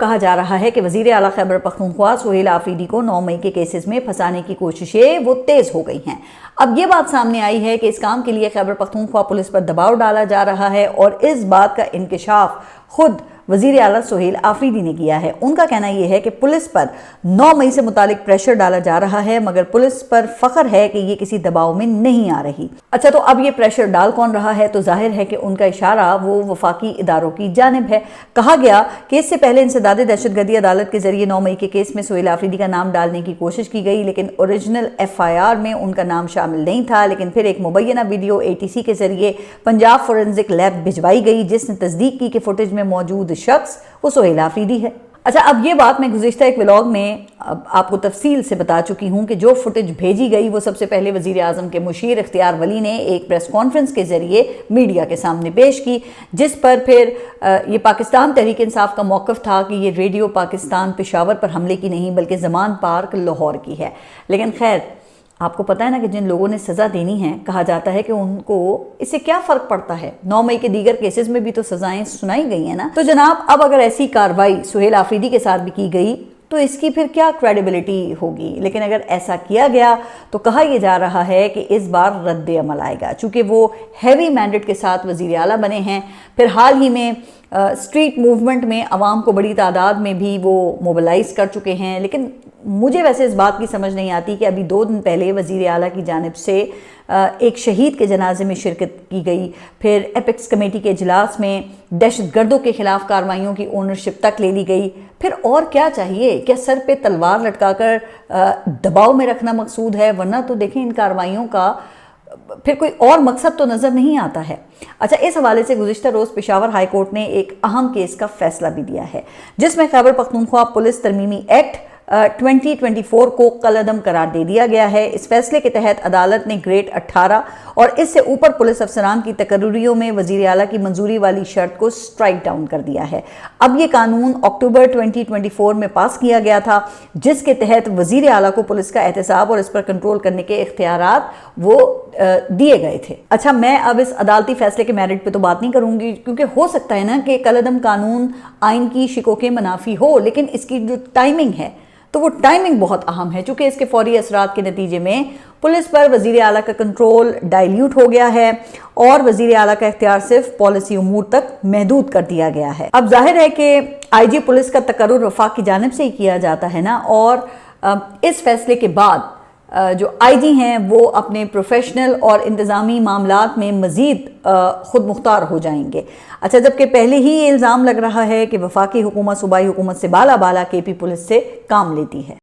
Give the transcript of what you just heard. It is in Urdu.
کہا جا رہا ہے کہ وزیر اعلیٰ خیبر پختونخوا سہیل آفریدی کو 9 مئی کے کیسز میں پھنسانے کی کوششیں وہ تیز ہو گئی ہیں۔ اب یہ بات سامنے آئی ہے کہ اس کام کے لیے خیبر پختونخوا پولیس پر دباؤ ڈالا جا رہا ہے اور اس بات کا انکشاف خود وزیر اعلیٰ سہیل آفریدی نے کیا ہے۔ ان کا کہنا یہ ہے کہ پولیس پر 9 مئی سے متعلق پریشر ڈالا جا رہا ہے، مگر پولیس پر فخر ہے کہ یہ کسی دباؤ میں نہیں آ رہی۔ اچھا، تو اب یہ پریشر ڈال کون رہا ہے؟ تو ظاہر ہے کہ ان کا اشارہ وہ وفاقی اداروں کی جانب ہے۔ کہا گیا کہ اس سے پہلے انسداد دہشت گردی عدالت کے ذریعے 9 مئی کے کیس میں سہیل آفریدی کا نام ڈالنے کی کوشش کی گئی، لیکن اوریجنل FIR میں ان کا نام شامل نہیں تھا، لیکن پھر ایک مبینہ ویڈیو ATC کے ذریعے پنجاب فورنزک لیب بھجوائی گئی، جس نے تصدیق کی کہ فوٹیج میں موجود شخص وہ سہیل آفریدی ہے۔ اچھا، اب یہ بات میں گزشتہ ایک ولاگ میں آپ کو تفصیل سے بتا چکی ہوں کہ جو فوٹیج بھیجی گئی وہ سب سے پہلے وزیر اعظم کے مشیر اختیار ولی نے ایک پریس کانفرنس کے ذریعے میڈیا کے سامنے پیش کی، جس پر پھر یہ پاکستان تحریک انصاف کا موقف تھا کہ یہ ریڈیو پاکستان پشاور پر حملے کی نہیں بلکہ زمان پارک لاہور کی ہے۔ لیکن خیر، آپ کو پتہ ہے نا کہ جن لوگوں نے سزا دینی ہے، کہا جاتا ہے کہ ان کو اس سے کیا فرق پڑتا ہے؟ 9 مئی کے دیگر کیسز میں بھی تو سزائیں سنائی گئی ہیں نا۔ تو جناب، اب اگر ایسی کارروائی سہیل آفریدی کے ساتھ بھی کی گئی تو اس کی پھر کیا کریڈیبلٹی ہوگی؟ لیکن اگر ایسا کیا گیا تو کہا یہ جا رہا ہے کہ اس بار رد عمل آئے گا، چونکہ وہ ہیوی مینڈیٹ کے ساتھ وزیر اعلیٰ بنے ہیں۔ پھر حال ہی میں اسٹریٹ موومنٹ میں عوام کو بڑی تعداد میں بھی وہ موبلائز کر چکے ہیں، لیکن مجھے ویسے اس بات کی سمجھ نہیں آتی کہ ابھی 2 دن پہلے وزیر اعلیٰ کی جانب سے ایک شہید کے جنازے میں شرکت کی گئی، پھر ایپکس کمیٹی کے اجلاس میں دہشت گردوں کے خلاف کارروائیوں کی اونرشپ تک لے لی گئی۔ پھر اور کیا چاہیے؟ کیا سر پہ تلوار لٹکا کر دباؤ میں رکھنا مقصود ہے؟ ورنہ تو دیکھیں ان کارروائیوں کا پھر کوئی اور مقصد تو نظر نہیں آتا ہے۔ اچھا، اس حوالے سے گزشتہ روز پشاور ہائی کورٹ نے ایک اہم کیس کا فیصلہ بھی دیا ہے، جس میں خیبر پختونخوا پولیس ترمیمی ایکٹ 2024 کو کالعدم قرار دے دیا گیا ہے۔ اس فیصلے کے تحت عدالت نے گریڈ 18 اور اس سے اوپر پولیس افسران کی تقرریوں میں وزیر اعلیٰ کی منظوری والی شرط کو سٹرائک ڈاؤن کر دیا ہے۔ اب یہ قانون اکتوبر 2024 میں پاس کیا گیا تھا، جس کے تحت وزیر اعلیٰ کو پولیس کا احتساب اور اس پر کنٹرول کرنے کے اختیارات وہ دیے گئے تھے۔ اچھا، میں اب اس عدالتی فیصلے کے میرٹ پہ تو بات نہیں کروں گی، کیونکہ ہو سکتا ہے نا کہ کالعدم قانون آئین کی شکوں کے منافی ہو، لیکن اس کی جو ٹائمنگ ہے تو وہ ٹائمنگ بہت اہم ہے، چونکہ اس کے فوری اثرات کے نتیجے میں پولیس پر وزیر اعلیٰ کا کنٹرول ڈائلیوٹ ہو گیا ہے اور وزیر اعلیٰ کا اختیار صرف پالیسی امور تک محدود کر دیا گیا ہے۔ اب ظاہر ہے کہ IG پولیس کا تقرر وفاق کی جانب سے ہی کیا جاتا ہے نا، اور اس فیصلے کے بعد جو IG ہیں وہ اپنے پروفیشنل اور انتظامی معاملات میں مزید خود مختار ہو جائیں گے۔ اچھا، جبکہ پہلے ہی یہ الزام لگ رہا ہے کہ وفاقی حکومت صوبائی حکومت سے بالا KP پولیس سے کام لیتی ہے۔